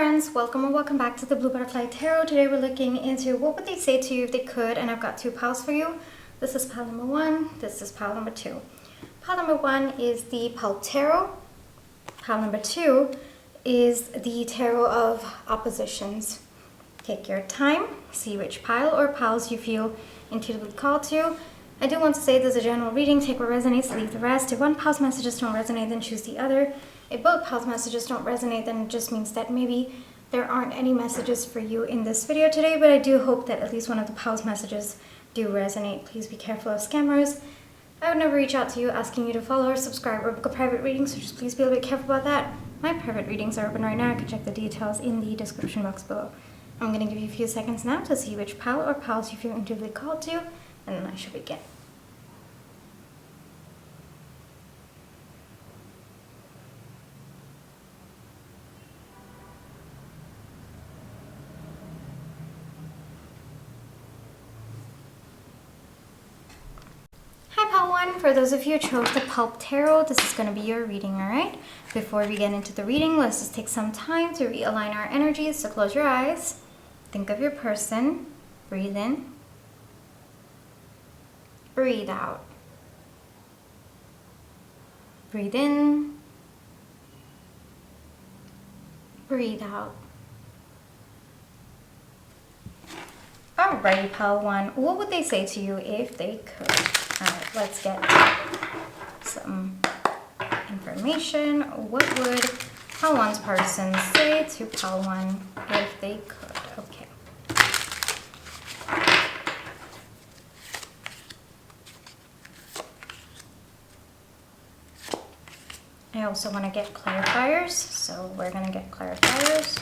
friends, welcome or welcome back to the Blue Butterfly Tarot. Today we're looking into what would they say to you if they could, and I've got two piles for you. This is pile number one, this is pile number two. Pile number one is the Pile Tarot. Pile number two is the Tarot of Oppositions. Take your time, see which pile or piles you feel intuitively called to. I do want to say this is a general reading, take what resonates, leave the rest. If one pile's messages don't resonate, then choose the other. If both piles' messages don't resonate, then it just means that maybe there aren't any messages for you in this video today, but I do hope that at least one of the piles' messages do resonate. Please be careful of scammers. I would never reach out to you asking you to follow or subscribe or book a private reading, so just please be a little bit careful about that. My private readings are open right now. You can check the details in the description box below. I'm going to give you a few seconds now to see which pile or piles you feel intuitively called to, and then I shall begin. For those of you who chose the Pile Tarot, this is going to be your reading, alright? Before we get into the reading, let's just take some time to realign our energies. So close your eyes, think of your person, breathe in, breathe out, breathe in, breathe out. Alrighty, Pile 1, what would they say to you if they could? Alright, let's get some information. What would Pile 1's person say to Pile 1 if they could? Okay. I also want to get clarifiers, so we're going to get clarifiers.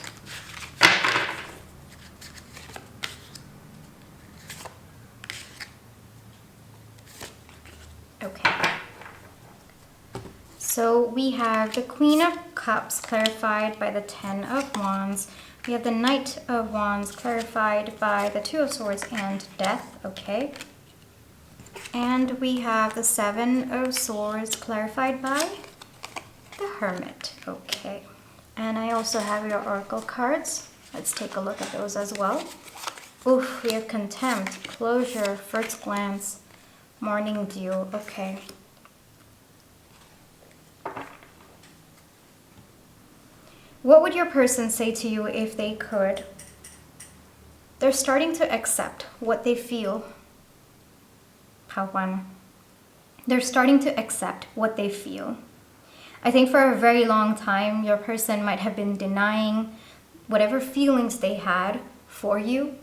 Okay, so we have the Queen of Cups clarified by the Ten of Wands. We have the Knight of Wands clarified by the Two of Swords and Death. Okay, and we have the Seven of Swords clarified by the Hermit. Okay, and I also have your Oracle cards. Let's take a look at those as well. Oof, we have Contempt, Closure, First Glance, Morning Dew. Okay. What would your person say to you if they could? They're starting to accept what they feel. Pile 1. They're starting to accept what they feel. I think for a very long time, your person might have been denying whatever feelings they had for you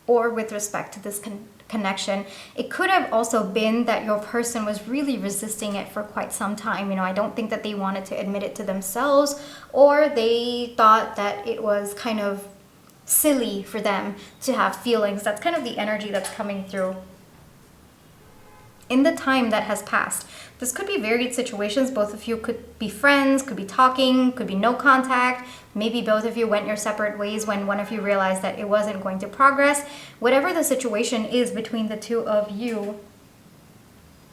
or with respect to this connection. It could have also been that your person was really resisting it for quite some time. You know, I don't think that they wanted to admit it to themselves, or they thought that it was kind of silly for them to have feelings. That's kind of the energy that's coming through. In the time that has passed, this could be varied situations. Both of you could be friends, could be talking, could be no contact. Maybe both of you went your separate ways when one of you realized that it wasn't going to progress. Whatever the situation is between the two of you,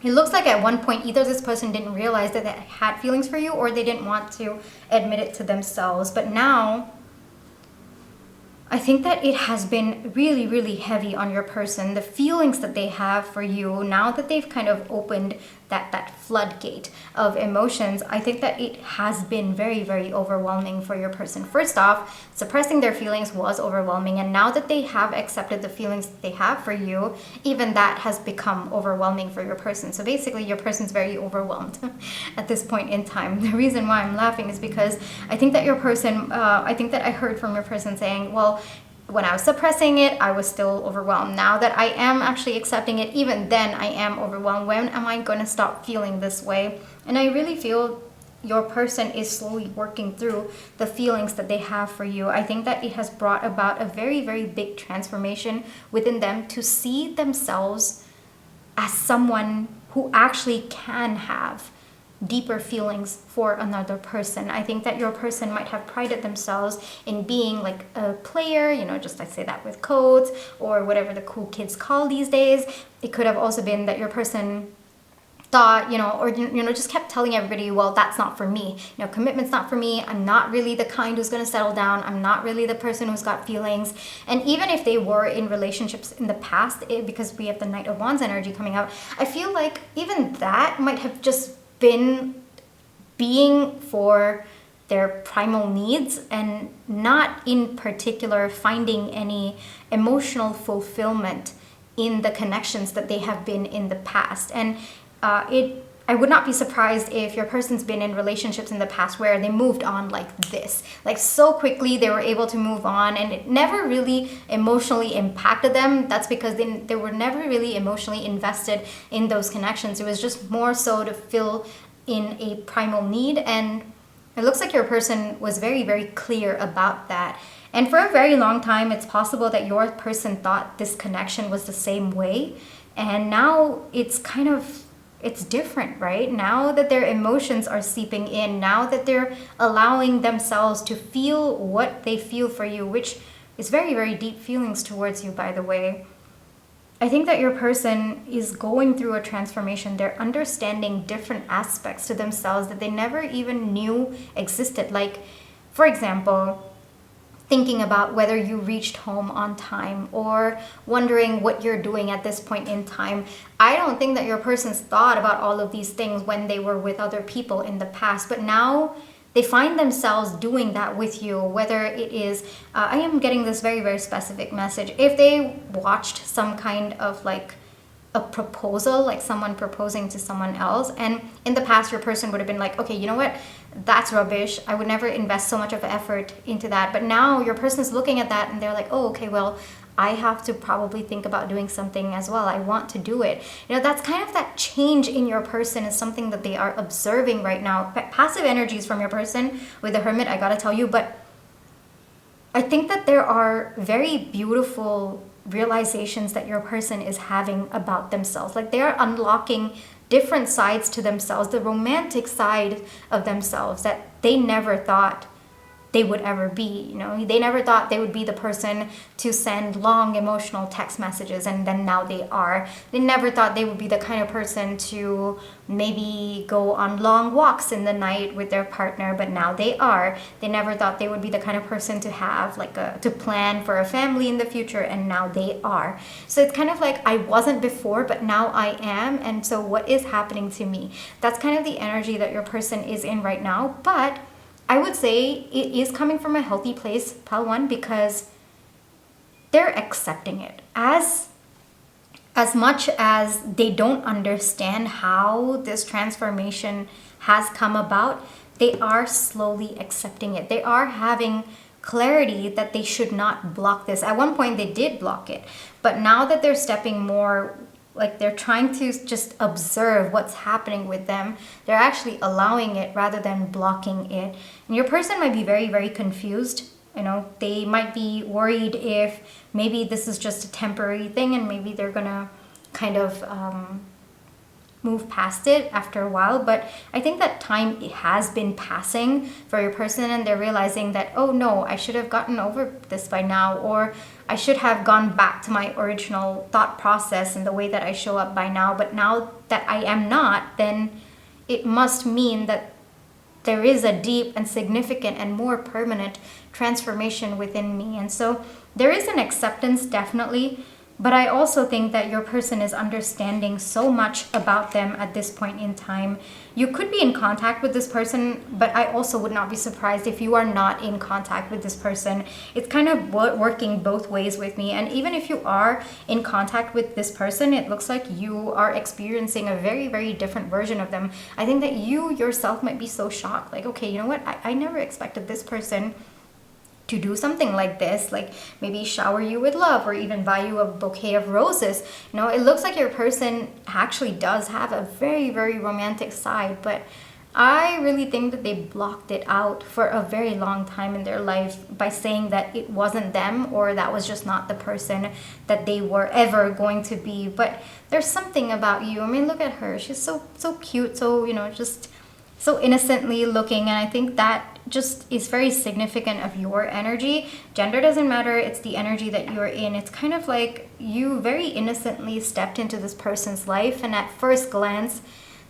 it looks like at one point either this person didn't realize that they had feelings for you, or they didn't want to admit it to themselves. But now, I think that it has been really, really heavy on your person. The feelings that they have for you, now that they've kind of opened that floodgate of emotions, I think that it has been very, very overwhelming for your person. First off, suppressing their feelings was overwhelming, and now that they have accepted the feelings that they have for you, even that has become overwhelming for your person. So basically, your person's very overwhelmed at this point in time. The reason why I'm laughing is because I think that your person, I think that I heard from your person saying, well, when I was suppressing it, I was still overwhelmed. Now that I am actually accepting it, even then I am overwhelmed. When am I going to stop feeling this way? And I really feel your person is slowly working through the feelings that they have for you. I think that it has brought about a very, very big transformation within them to see themselves as someone who actually can have deeper feelings for another person. I think that your person might have prided themselves in being like a player, you know, just I say that with codes or whatever the cool kids call these days. It could have also been that your person thought, or just kept telling everybody, well, that's not for me. Commitment's not for me. I'm not really the kind who's going to settle down. I'm not really the person who's got feelings. And even if they were in relationships in the past, because we have the Knight of Wands energy coming out, I feel like even that might have just been being for their primal needs and not in particular finding any emotional fulfillment in the connections that they have been in the past. And I would not be surprised if your person's been in relationships in the past where they moved on like this. Like so quickly they were able to move on, and it never really emotionally impacted them. That's because they were never really emotionally invested in those connections. It was just more so to fill in a primal need, and it looks like your person was very, very clear about that. And for a very long time, it's possible that your person thought this connection was the same way. And now it's different, right? Now that their emotions are seeping in, now that they're allowing themselves to feel what they feel for you, which is very, very deep feelings towards you, by the way. I think that your person is going through a transformation. They're understanding different aspects to themselves that they never even knew existed. Like, for example, thinking about whether you reached home on time or wondering what you're doing at this point in time. I don't think that your person's thought about all of these things when they were with other people in the past, but now they find themselves doing that with you, whether it is, I am getting this very, very specific message. If they watched some kind of like a proposal, like someone proposing to someone else, and in the past your person would have been like, okay, you know what? That's rubbish. I would never invest so much of effort into that. But now your person is looking at that and they're like, oh, okay, well, I have to probably think about doing something as well. I want to do it. That's kind of that change in your person is something that they are observing right now. Passive energies from your person with the Hermit, I gotta tell you, but I think that there are very beautiful realizations that your person is having about themselves. Like they are unlocking different sides to themselves, the romantic side of themselves that they never thought they would ever be. They never thought they would be the person to send long emotional text messages, and then now they are. They never thought they would be the kind of person to maybe go on long walks in the night with their partner, but now they are. They never thought they would be the kind of person to have to plan for a family in the future, and now they are. So it's kind of like I wasn't before, but now I am, and so what is happening to me? That's kind of the energy that your person is in right now, but I would say it is coming from a healthy place, pile one, because they're accepting it. As much as they don't understand how this transformation has come about, they are slowly accepting it. They are having clarity that they should not block this. At one point they did block it, but now that they're stepping more, like they're trying to just observe what's happening with them, they're actually allowing it rather than blocking it. And your person might be very, very confused. They might be worried if maybe this is just a temporary thing and maybe they're gonna kind of move past it after a while. But I think that time has been passing for your person, and they're realizing that, oh no, I should have gotten over this by now, or I should have gone back to my original thought process and the way that I show up by now. But now that I am not, then it must mean that there is a deep and significant and more permanent transformation within me. And so there is an acceptance, definitely. But I also think that your person is understanding so much about them at this point in time. You could be in contact with this person, but I also would not be surprised if you are not in contact with this person. It's kind of working both ways with me. And even if you are in contact with this person, it looks like you are experiencing a very, very different version of them. I think that you yourself might be so shocked. Like, okay, you know what? I never expected this person to do something like this, like maybe shower you with love or even buy you a bouquet of roses. It looks like your person actually does have a very, very romantic side, but I really think that they blocked it out for a very long time in their life by saying that it wasn't them, or that was just not the person that they were ever going to be. But there's something about you. I mean, look at her. She's so cute, so just so innocently looking, and I think that just is very significant of your energy. Gender doesn't matter, it's the energy that you're in. It's kind of like you very innocently stepped into this person's life, and at first glance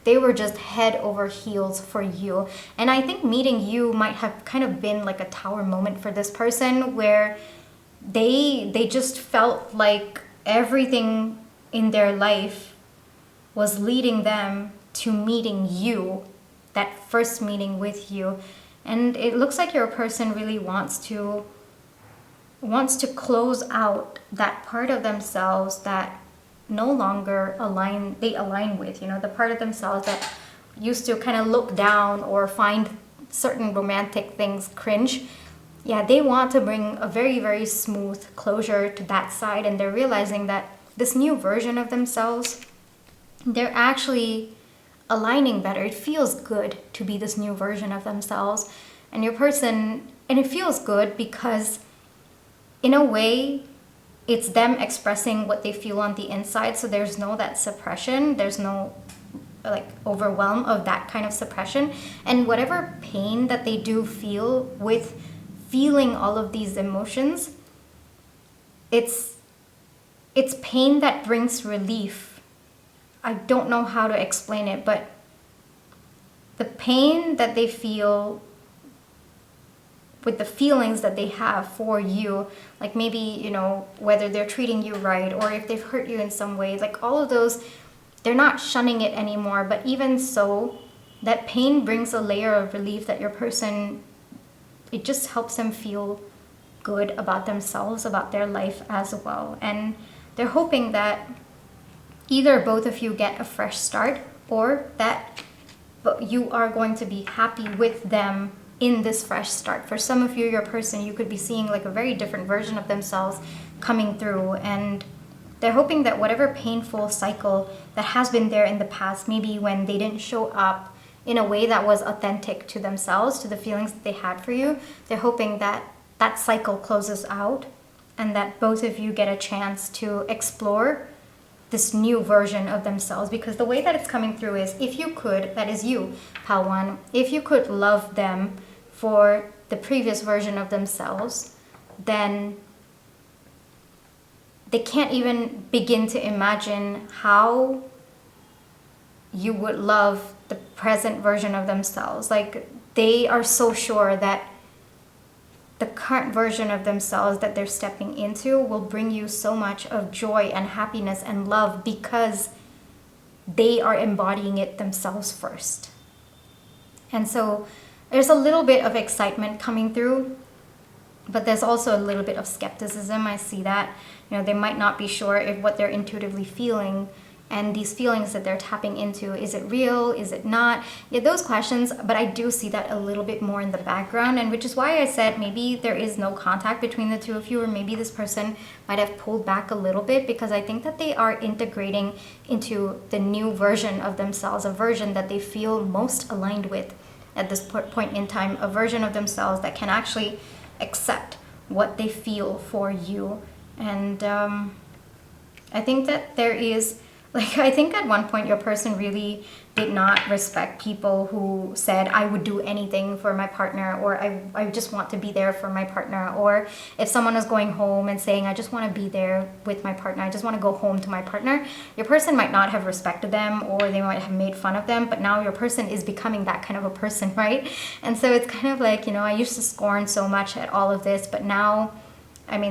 they were just head over heels for you. And I think meeting you might have kind of been like a tower moment for this person, where they just felt like everything in their life was leading them to meeting you, that first meeting with you. And it looks like your person really wants to close out that part of themselves that no longer align with, the part of themselves that used to kind of look down or find certain romantic things cringe. Yeah, they want to bring a very, very smooth closure to that side, and they're realizing that this new version of themselves, they're actually aligning better. It feels good to be this new version of themselves. And your person, and it feels good because in a way, it's them expressing what they feel on the inside. So there's no that suppression. There's no like overwhelm of that kind of suppression. And whatever pain that they do feel with feeling all of these emotions, it's pain that brings relief. I don't know how to explain it, but the pain that they feel with the feelings that they have for you, like maybe, whether they're treating you right or if they've hurt you in some way, like all of those, they're not shunning it anymore. But even so, that pain brings a layer of relief that your person, it just helps them feel good about themselves, about their life as well. And they're hoping that either both of you get a fresh start, or that you are going to be happy with them in this fresh start. For some of you, your person, you could be seeing like a very different version of themselves coming through, and they're hoping that whatever painful cycle that has been there in the past, maybe when they didn't show up in a way that was authentic to themselves, to the feelings that they had for you, they're hoping that that cycle closes out and that both of you get a chance to explore this new version of themselves. Because the way that it's coming through is, if you could, that is you, Pal One, if you could love them for the previous version of themselves, then they can't even begin to imagine how you would love the present version of themselves. Like, they are so sure that the current version of themselves that they're stepping into will bring you so much of joy and happiness and love, because they are embodying it themselves first. And so there's a little bit of excitement coming through, but there's also a little bit of skepticism. I see that. They might not be sure if what they're intuitively feeling and these feelings that they're tapping into, is it real? Is it not? Yeah, those questions, but I do see that a little bit more in the background, and which is why I said maybe there is no contact between the two of you, or maybe this person might have pulled back a little bit, because I think that they are integrating into the new version of themselves, a version that they feel most aligned with at this point in time, a version of themselves that can actually accept what they feel for you. And I think that there is, I think at one point your person really did not respect people who said, I would do anything for my partner, or I just want to be there for my partner. Or if someone was going home and saying, I just want to be there with my partner, I just want to go home to my partner, your person might not have respected them, or they might have made fun of them. But now your person is becoming that kind of a person, right? And so it's kind of like, I used to scorn so much at all of this, but now,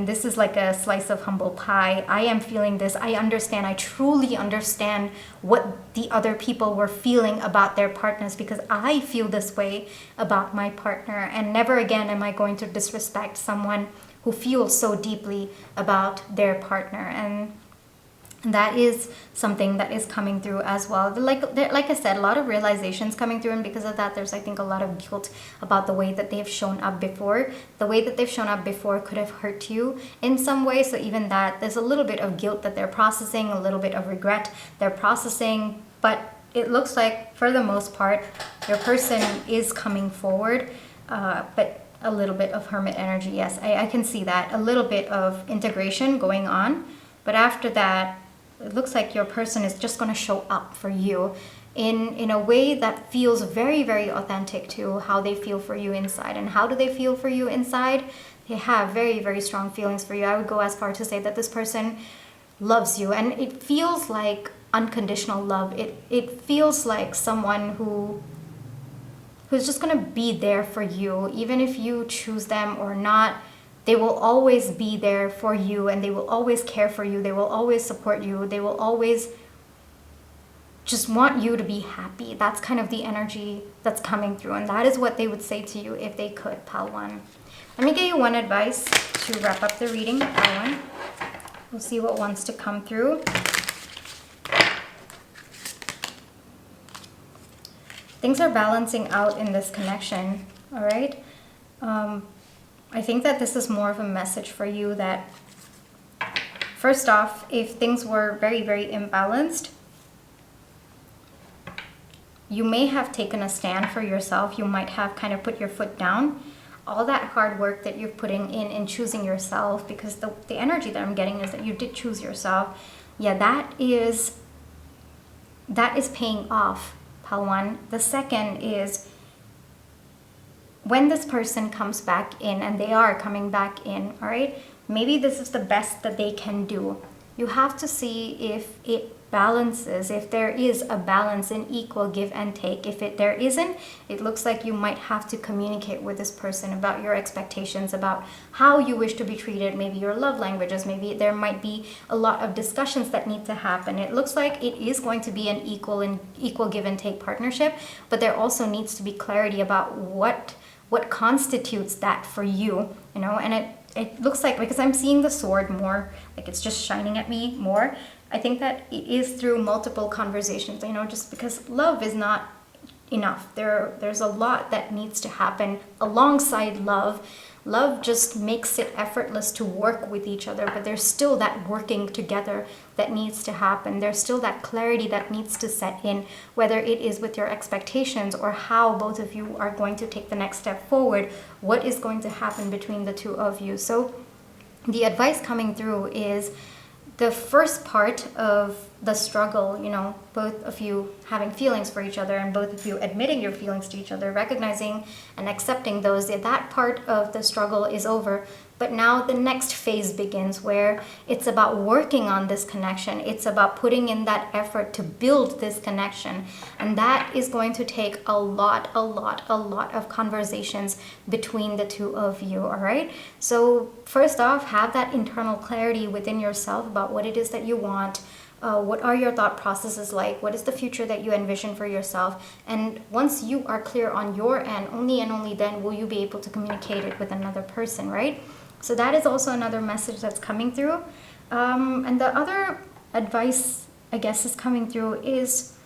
this is like a slice of humble pie. I am feeling this. I understand. I truly understand what the other people were feeling about their partners, because I feel this way about my partner. And never again am I going to disrespect someone who feels so deeply about their partner. And that is something that is coming through as well. Like I said, a lot of realizations coming through, and because of that, there's, I think, a lot of guilt about the way that they've shown up before. The way that they've shown up before could have hurt you in some way, so even that, there's a little bit of guilt that they're processing, a little bit of regret they're processing, but it looks like, for the most part, your person is coming forward, but a little bit of hermit energy, yes, I can see that. A little bit of integration going on, but after that, it looks like your person is just going to show up for you in a way that feels very, very authentic to how they feel for you inside. And how do they feel for you inside? They have very, very strong feelings for you. I would go as far to say that this person loves you. And it feels like unconditional love. It feels like someone who's just going to be there for you, even if you choose them or not. They will always be there for you, and they will always care for you. They will always support you. They will always just want you to be happy. That's kind of the energy that's coming through, and that is what they would say to you if they could, Pal 1. Let me give you one advice to wrap up the reading, Pal 1. We'll see what wants to come through. Things are balancing out in this connection, all right? I think that this is more of a message for you that, first off, if things were very, very imbalanced, you may have taken a stand for yourself. You might have kind of put your foot down. All that hard work that you're putting in choosing yourself, because the energy that I'm getting is that you did choose yourself. Yeah, that is paying off, Pal 1. The second is when this person comes back in, and they are coming back in, all right? Maybe this is the best that they can do. You have to see if it balances, if there is a balance in equal give and take. If there isn't, it looks like you might have to communicate with this person about your expectations, about how you wish to be treated, maybe your love languages, maybe there might be a lot of discussions that need to happen. It looks like it is going to be an equal give and take partnership, but there also needs to be clarity about what constitutes that for you, you know. And it looks like, because I'm seeing the sword more, like it's just shining at me more, I think that it is through multiple conversations, you know, just because love is not enough. There's a lot that needs to happen alongside love. Love just makes it effortless to work with each other, but there's still that working together that needs to happen. There's still that clarity that needs to set in, whether it is with your expectations or how both of you are going to take the next step forward, what is going to happen between the two of you. So the advice coming through is the first part of the struggle, you know, both of you having feelings for each other and both of you admitting your feelings to each other, recognizing and accepting those, that part of the struggle is over. But now the next phase begins, where it's about working on this connection. It's about putting in that effort to build this connection. And that is going to take a lot of conversations between the two of you, all right? So first off, have that internal clarity within yourself about what it is that you want. What are your thought processes like? What is the future that you envision for yourself? And once you are clear on your end, only and only then will you be able to communicate it with another person, right? So that is also another message that's coming through. And the other advice, I guess, is coming through is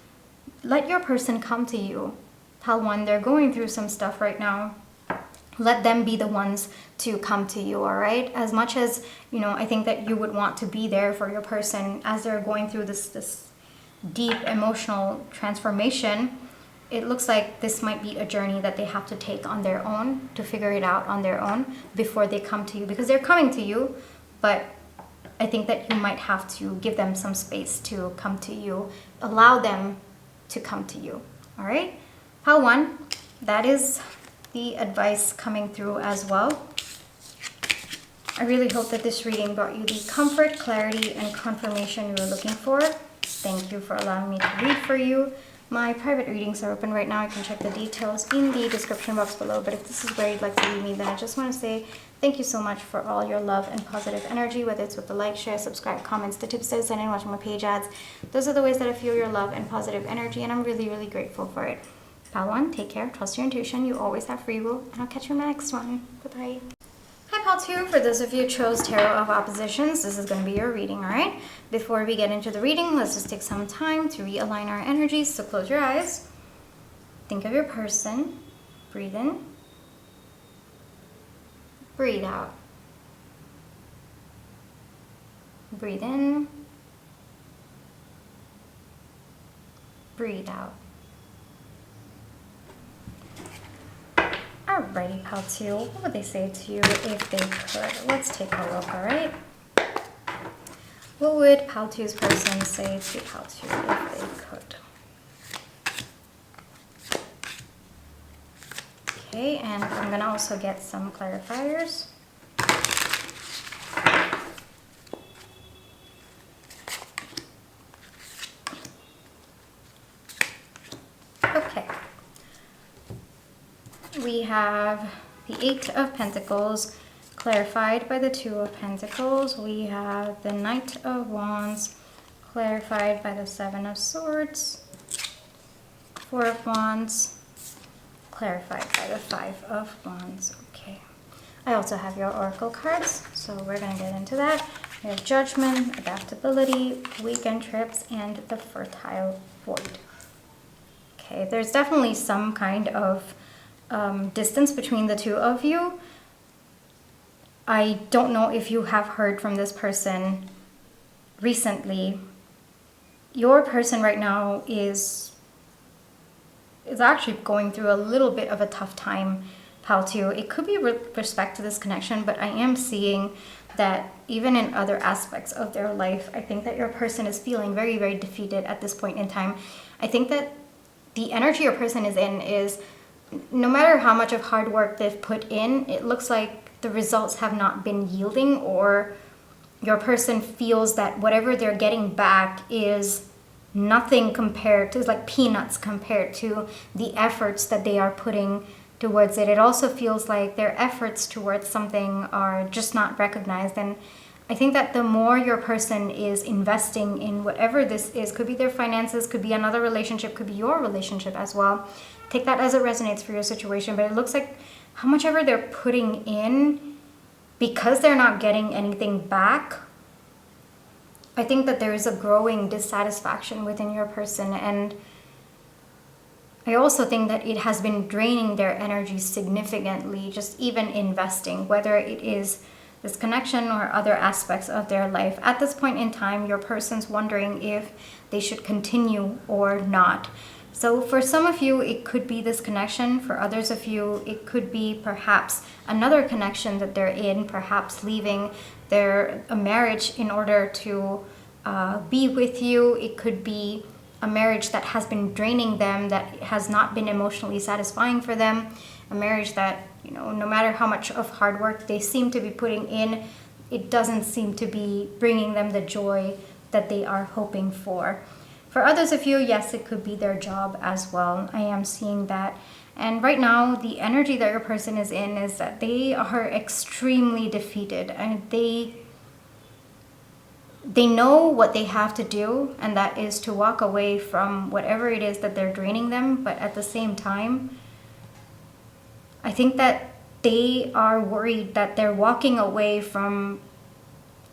let your person come to you. Pal 1, they're going through some stuff right now. Let them be the ones to come to you, all right? As much as, you know, I think that you would want to be there for your person as they're going through this deep emotional transformation, it looks like this might be a journey that they have to take on their own, to figure it out on their own before they come to you, because they're coming to you, but I think that you might have to give them some space to come to you, allow them to come to you, all right? Pal 1, that is the advice coming through as well. I really hope that this reading brought you the comfort, clarity, and confirmation you were looking for. Thank you for allowing me to read for you. My private readings are open right now. You can check the details in the description box below. But if this is where you'd like to read me, then I just want to say thank you so much for all your love and positive energy, whether it's with the like, share, subscribe, comments, the tips that I send in, watching my page ads. Those are the ways that I feel your love and positive energy, and I'm really, really grateful for it. Pal 1, take care, trust your intuition, you always have free will, and I'll catch you in my next one. Bye-bye. Hi Pal 2, for those of you who chose Tarot of Oppositions, this is going to be your reading, alright? Before we get into the reading, let's just take some time to realign our energies. So close your eyes, think of your person, breathe in, breathe out, breathe in, breathe out. Alrighty, Pal 2, what would they say to you if they could? Let's take a look, alright? What would Pal 2's person say to Pal 2 if they could? Okay, and I'm going to also get some clarifiers. have the Eight of Pentacles clarified by the Two of Pentacles. We have the Knight of Wands clarified by the Seven of Swords. Four of Wands clarified by the Five of Wands. Okay. I also have your oracle cards, so we're going to get into that. We have Judgment, Adaptability, Weekend Trips, and the Fertile Void. Okay, there's definitely some kind of distance between the two of you. I don't know if you have heard from this person recently. Your person right now is actually going through a little bit of a tough time, pal too. It could be with respect to this connection, but I am seeing that even in other aspects of their life, I think that your person is feeling very, very defeated at this point in time. I think that the energy your person is in is, no matter how much of hard work they've put in, it looks like the results have not been yielding, or your person feels that whatever they're getting back is nothing compared to, it's like peanuts compared to the efforts that they are putting towards it. It also feels like their efforts towards something are just not recognized. And I think that the more your person is investing in whatever this is, could be their finances, could be another relationship, could be your relationship as well. Take that as it resonates for your situation. But it looks like how much ever they're putting in, because they're not getting anything back, I think that there is a growing dissatisfaction within your person. And I also think that it has been draining their energy significantly, just even investing, whether it is this connection or other aspects of their life. At this point in time, your person's wondering if they should continue or not. So for some of you, it could be this connection. For others of you, it could be perhaps another connection that they're in, perhaps leaving a marriage in order to be with you. It could be a marriage that has been draining them, that has not been emotionally satisfying for them. A marriage that, no matter how much of hard work they seem to be putting in, it doesn't seem to be bringing them the joy that they are hoping for. For others of you, yes, it could be their job as well. I am seeing that. And right now, the energy that your person is in is that they are extremely defeated, and they know what they have to do, and that is to walk away from whatever it is that they're draining them. But at the same time, I think that they are worried that they're walking away from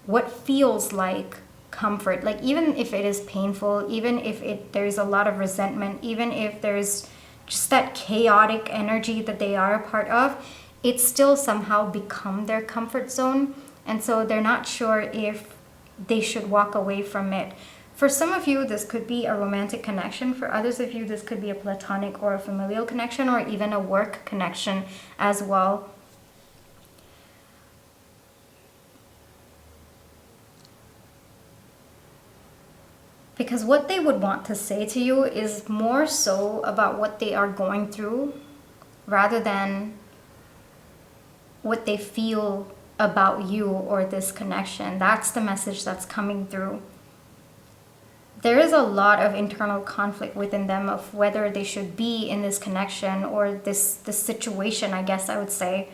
what feels like comfort. Like, even if it is painful, even if there's a lot of resentment, even if there's just that chaotic energy that they are a part of, it's still somehow become their comfort zone. And so they're not sure if they should walk away from it. For some of you, this could be a romantic connection. For others of you, this could be a platonic or a familial connection, or even a work connection as well. Because what they would want to say to you is more so about what they are going through, rather than what they feel about you or this connection. That's the message that's coming through. There is a lot of internal conflict within them of whether they should be in this connection or this situation, I guess I would say.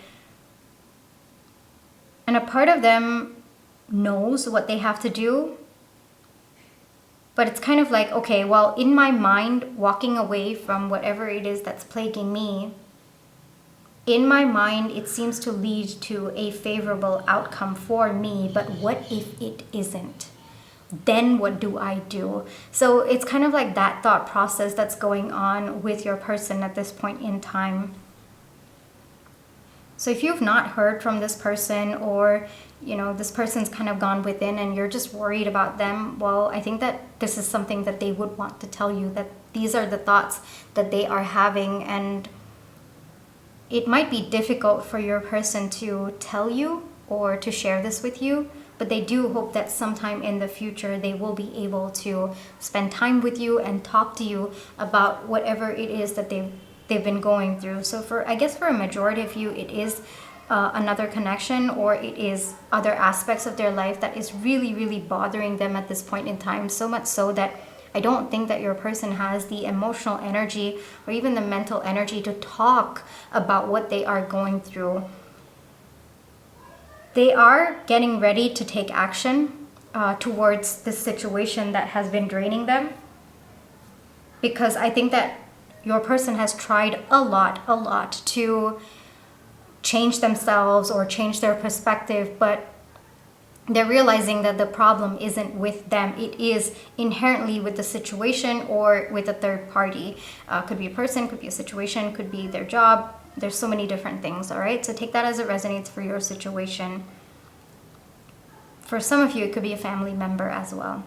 And a part of them knows what they have to do, but it's kind of like, okay, well, in my mind, walking away from whatever it is that's plaguing me, in my mind, it seems to lead to a favorable outcome for me, but what if it isn't? Then what do I do? So it's kind of like that thought process that's going on with your person at this point in time. So if you've not heard from this person, or this person's kind of gone within and you're just worried about them, well, I think that this is something that they would want to tell you, that these are the thoughts that they are having. And it might be difficult for your person to tell you or to share this with you, but they do hope that sometime in the future they will be able to spend time with you and talk to you about whatever it is that they've been going through. So for a majority of you, it is another connection, or it is other aspects of their life that is really, really bothering them at this point in time. So much so that I don't think that your person has the emotional energy or even the mental energy to talk about what they are going through. They are getting ready to take action towards this situation that has been draining them, because I think that your person has tried a lot to change themselves or change their perspective, but they're realizing that the problem isn't with them. It is inherently with the situation or with a third party. Could be a person, could be a situation, could be their job. There's so many different things, all right? So take that as it resonates for your situation. For some of you, it could be a family member as well.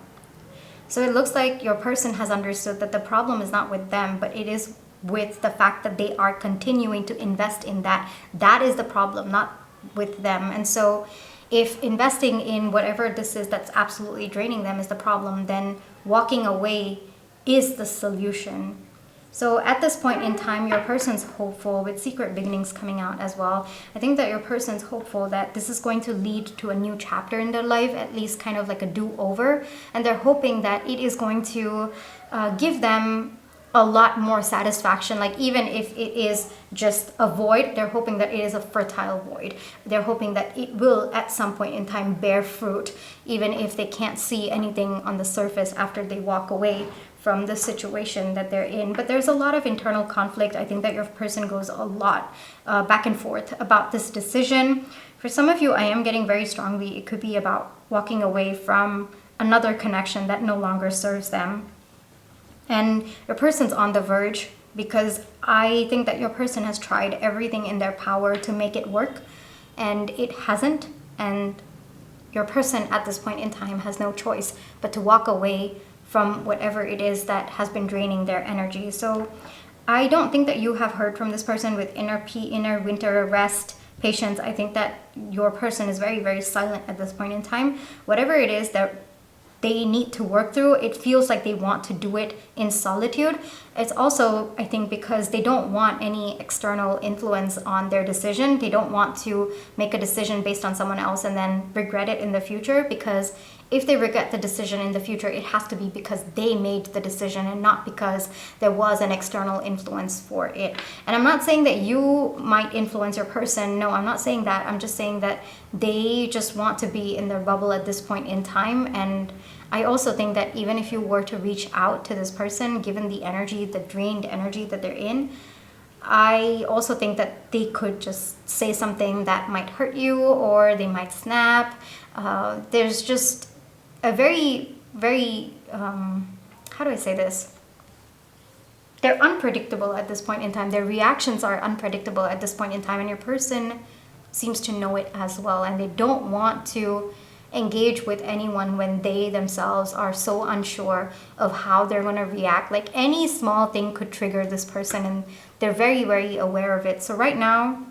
So it looks like your person has understood that the problem is not with them, but it is with the fact that they are continuing to invest in that. That is the problem, not with them. And so if investing in whatever this is that's absolutely draining them is the problem, then walking away is the solution. So at this point in time, your person's hopeful, with secret beginnings coming out as well. I think that your person's hopeful that this is going to lead to a new chapter in their life, at least kind of like a do-over. And they're hoping that it is going to give them a lot more satisfaction. Like even if it is just a void, they're hoping that it is a fertile void. They're hoping that it will at some point in time bear fruit, even if they can't see anything on the surface after they walk away from the situation that they're in. But there's a lot of internal conflict. I think that your person goes a lot back and forth about this decision. For some of you, I am getting very strongly, it could be about walking away from another connection that no longer serves them. And your person's on the verge, because I think that your person has tried everything in their power to make it work, and it hasn't. And your person at this point in time has no choice but to walk away from whatever it is that has been draining their energy. So I don't think that you have heard from this person with inner winter rest, patience. I think that your person is very, very silent at this point in time. Whatever it is that they need to work through, it feels like they want to do it in solitude. It's also, I think, because they don't want any external influence on their decision. They don't want to make a decision based on someone else and then regret it in the future, because if they regret the decision in the future, it has to be because they made the decision and not because there was an external influence for it. And I'm not saying that you might influence your person. No, I'm not saying that. I'm just saying that they just want to be in their bubble at this point in time. And I also think that even if you were to reach out to this person, given the energy, the drained energy that they're in, I also think that they could just say something that might hurt you, or they might snap. There's just a very, very, how do I say this? They're unpredictable at this point in time. Their reactions are unpredictable at this point in time, and your person seems to know it as well, and they don't want to engage with anyone when they themselves are so unsure of how they're going to react. Like any small thing could trigger this person, and they're very, very aware of it. So right now,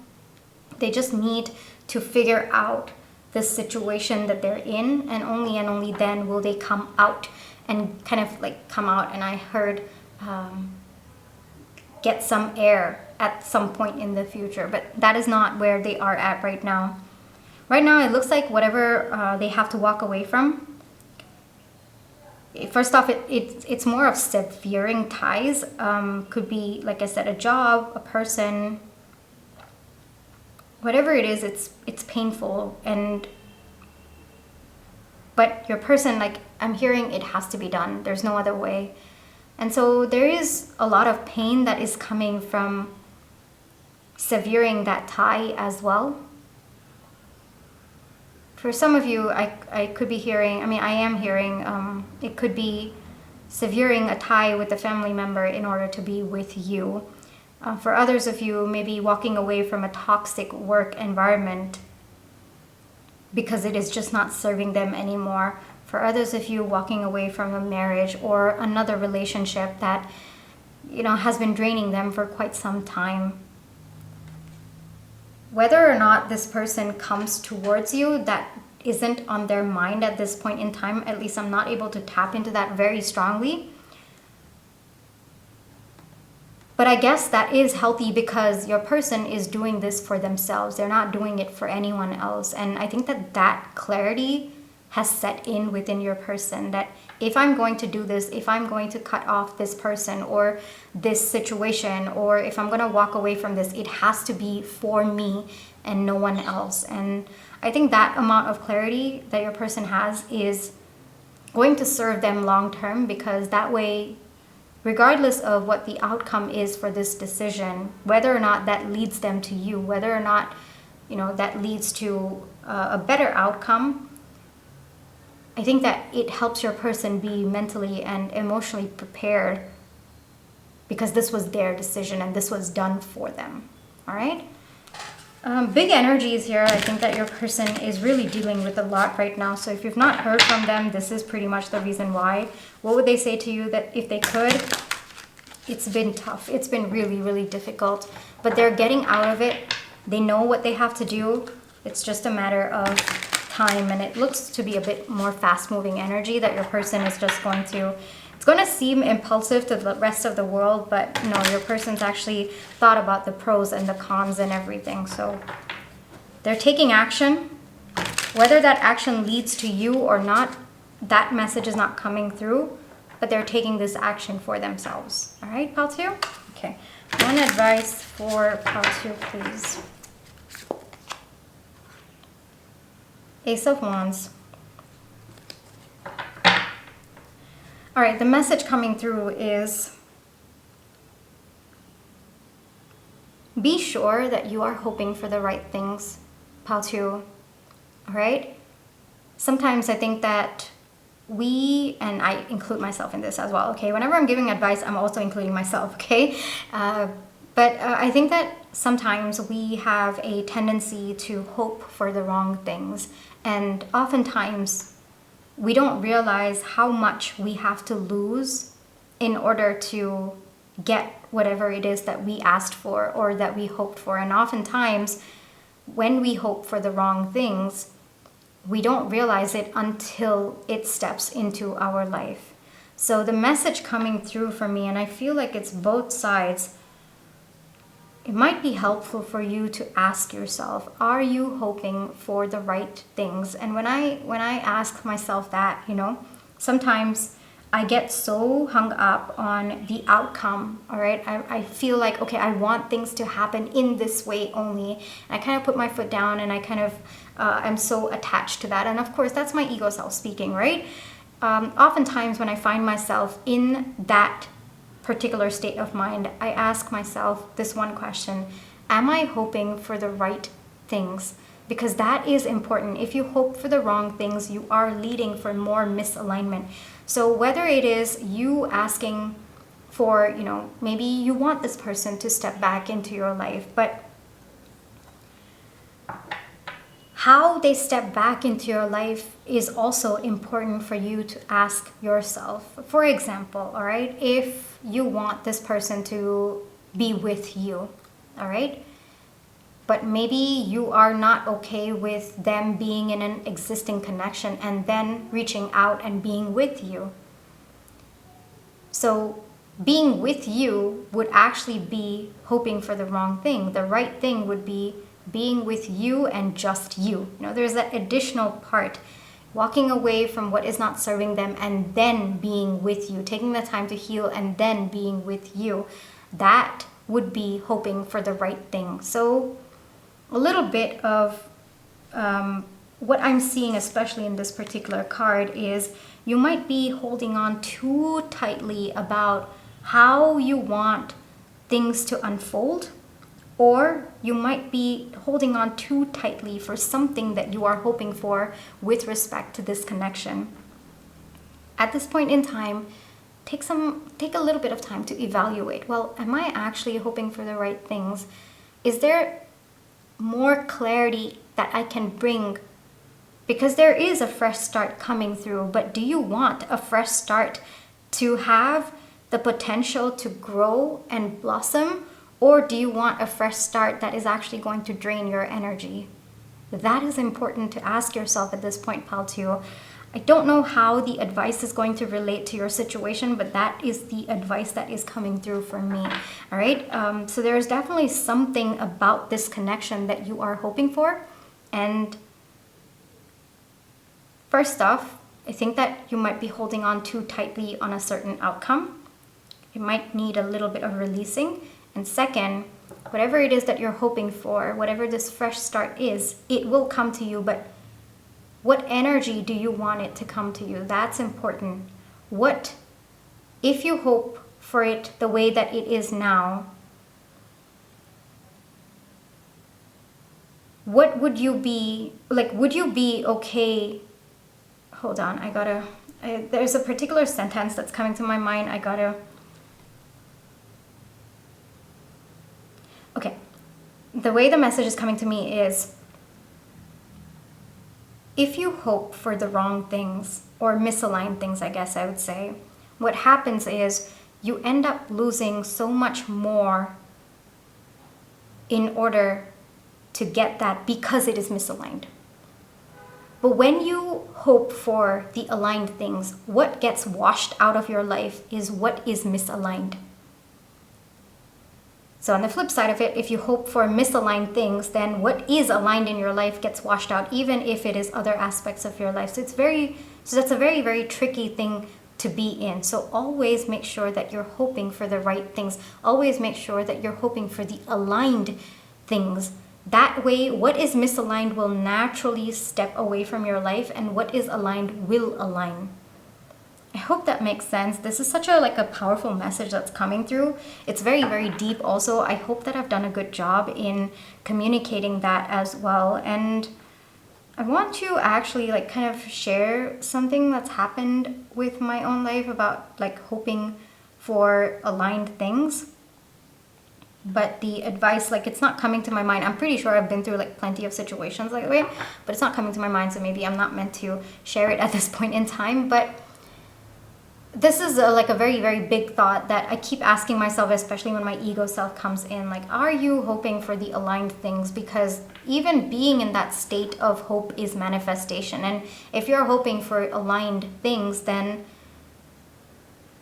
they just need to figure out this situation that they're in, and only then will they come out and kind of like come out. And I heard get some air at some point in the future, but that is not where they are at right now. Right now, it looks like whatever they have to walk away from, first off, it's more of severing ties. Could be, like I said, a job, a person, whatever it is, it's painful. But your person, like I'm hearing, it has to be done. There's no other way. And so there is a lot of pain that is coming from severing that tie as well. For some of you, I could be hearing, I am hearing, it could be severing a tie with a family member in order to be with you. For others of you, maybe walking away from a toxic work environment because it is just not serving them anymore. For others of you, walking away from a marriage or another relationship that, has been draining them for quite some time. Whether or not this person comes towards you, that isn't on their mind at this point in time. At least I'm not able to tap into that very strongly. But I guess that is healthy, because your person is doing this for themselves. They're not doing it for anyone else. And I think that clarity has set in within your person, that if I'm going to do this, if I'm going to cut off this person or this situation, or if I'm going to walk away from this, it has to be for me and no one else. And I think that amount of clarity that your person has is going to serve them long term, because that way, regardless of what the outcome is for this decision, whether or not that leads them to you, whether or not, you know, that leads to a better outcome, I think that it helps your person be mentally and emotionally prepared, because this was their decision and this was done for them. All right? Big energies here. I think that your person is really dealing with a lot right now. So if you've not heard from them, this is pretty much the reason why. What would they say to you that if they could? It's been tough. It's been really, really difficult. But they're getting out of it. They know what they have to do. It's just a matter of time. And it looks to be a bit more fast-moving energy that your person is just going to... It's going to seem impulsive to the rest of the world, but no, your person's actually thought about the pros and the cons and everything. So they're taking action. Whether that action leads to you or not, that message is not coming through, but they're taking this action for themselves. All right, Pile 2? Okay. One advice for Pile 2, please. Ace of Wands. All right, the message coming through is be sure that you are hoping for the right things, Pile 2. All right? Sometimes I think that and I include myself in this as well, okay? Whenever I'm giving advice, I'm also including myself, okay? But I think that sometimes we have a tendency to hope for the wrong things. And oftentimes, we don't realize how much we have to lose in order to get whatever it is that we asked for or that we hoped for. And oftentimes, when we hope for the wrong things, we don't realize it until it steps into our life. So the message coming through for me, and I feel like it's both sides, it might be helpful for you to ask yourself, are you hoping for the right things? And when I ask myself that, you know, sometimes I get so hung up on the outcome, all right? I feel like, okay, I want things to happen in this way only. And I kind of put my foot down and I kind of am so attached to that. And of course, that's my ego self speaking, right? Oftentimes when I find myself in that particular state of mind, I ask myself this one question: am I hoping for the right things? Because that is important. If you hope for the wrong things, you are leading for more misalignment. So whether it is you asking for, you know, maybe you want this person to step back into your life, but how they step back into your life is also important for you to ask yourself. For example, all right, if you want this person to be with you, all right, but maybe you are not okay with them being in an existing connection and then reaching out and being with you. So being with you would actually be hoping for the wrong thing. The right thing would be being with you and just you. You know, there's that additional part, walking away from what is not serving them and then being with you, taking the time to heal and then being with you. That would be hoping for the right thing. So a little bit of what I'm seeing, especially in this particular card, is you might be holding on too tightly about how you want things to unfold, or you might be holding on too tightly for something that you are hoping for with respect to this connection. At this point in time, take a little bit of time to evaluate. Well, am I actually hoping for the right things? Is there more clarity that I can bring? Because there is a fresh start coming through, but do you want a fresh start to have the potential to grow and blossom? Or do you want a fresh start that is actually going to drain your energy? That is important to ask yourself at this point, Pile 2. I don't know how the advice is going to relate to your situation, but that is the advice that is coming through for me. All right. So there's definitely something about this connection that you are hoping for. And First off, I think that you might be holding on too tightly on a certain outcome. It might need a little bit of releasing. And second, whatever it is that you're hoping for, whatever this fresh start is, it will come to you, but what energy do you want it to come to you? That's important. What, if you hope for it the way that it is now, what would you be, like, would you be okay? Hold on, there's a particular sentence that's coming to my mind. Okay, the way the message is coming to me is, if you hope for the wrong things, or misaligned things, I guess I would say, what happens is you end up losing so much more in order to get that because it is misaligned. But when you hope for the aligned things, what gets washed out of your life is what is misaligned. So on the flip side of it, if you hope for misaligned things, then what is aligned in your life gets washed out, even if it is other aspects of your life. So that's a very, very tricky thing to be in. So always make sure that you're hoping for the right things. Always make sure that you're hoping for the aligned things. That way, what is misaligned will naturally step away from your life, and what is aligned will align. I hope that makes sense. This is such a powerful message that's coming through. It's very, very deep also. I hope that I've done a good job in communicating that as well. And I want to actually kind of share something that's happened with my own life about hoping for aligned things. But the advice, it's not coming to my mind. I'm pretty sure I've been through plenty of situations like that, but it's not coming to my mind. So maybe I'm not meant to share it at this point in time. But this is a very, very big thought that I keep asking myself, especially when my ego self comes in. Are you hoping for the aligned things? Because even being in that state of hope is manifestation. And if you're hoping for aligned things, then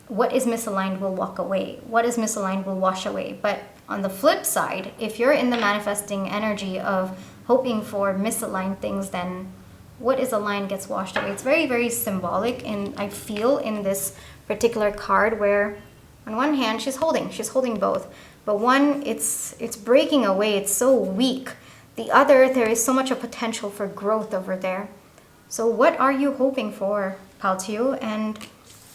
what is misaligned will walk away. What is misaligned will wash away. But on the flip side, if you're in the manifesting energy of hoping for misaligned things, then what is aligned gets washed away. It's very, very symbolic, and I feel in this particular card where on one hand she's holding both, but one, it's breaking away, it's so weak. The other, there is so much of potential for growth over there. So what are you hoping for, Paltiu? And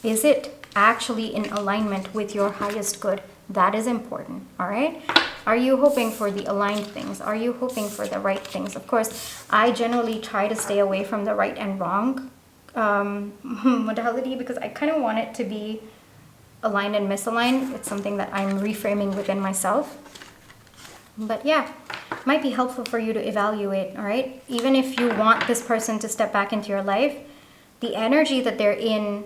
is it actually in alignment with your highest good? That is important, all right? Are you hoping for the aligned things? Are you hoping for the right things? Of course, I generally try to stay away from the right and wrong modality because I kind of want it to be aligned and misaligned. It's something that I'm reframing within myself. But yeah, might be helpful for you to evaluate, all right? Even if you want this person to step back into your life, the energy that they're in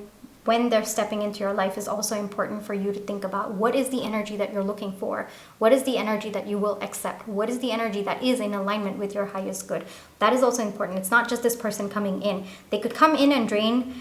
when they're stepping into your life is also important for you to think about. What is the energy that you're looking for? What is the energy that you will accept? What is the energy that is in alignment with your highest good? That is also important. It's not just this person coming in. They could come in and drain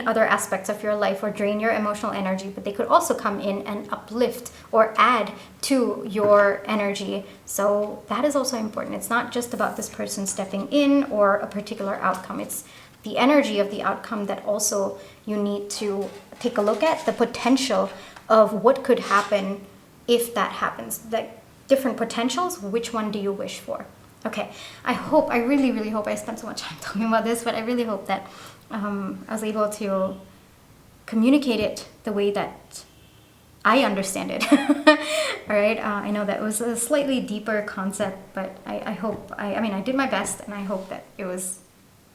other aspects of your life or drain your emotional energy, but they could also come in and uplift or add to your energy. So that is also important. It's not just about this person stepping in or a particular outcome. It's the energy of the outcome that also you need to take a look at, the potential of what could happen if that happens. The different potentials, which one do you wish for? Okay, I really, really hope I spent so much time talking about this, but I really hope that I was able to communicate it the way that I understand it. All right, I know that was a slightly deeper concept, but I hope, I did my best, and I hope that it was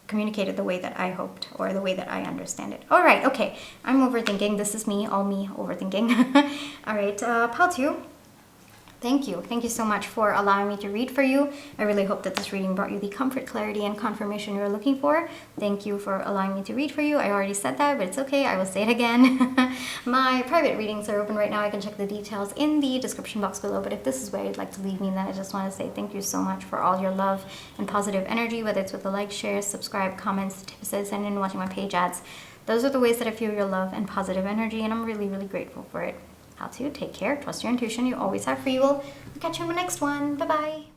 communicated the way that I hoped, or the way that I understand it. All right, okay, I'm overthinking. This is me, all me overthinking. All right, Paltiu, thank you so much for allowing me to read for you. I really hope that this reading brought you the comfort, clarity, and confirmation you're looking for. Thank you for allowing me to read for you. I already said that, but it's okay, I will say it again. My private readings are open right now. I can check the details in the description box below, but if this is where you'd like to leave me, then I just want to say thank you so much for all your love and positive energy, whether it's with the likes, shares, subscribe, comments, tips, and in watching my page ads. Those are the ways that I feel your love and positive energy, and I'm really, really grateful for it. How to take care, trust your intuition, you always have free will. I'll catch you in the next one. Bye bye.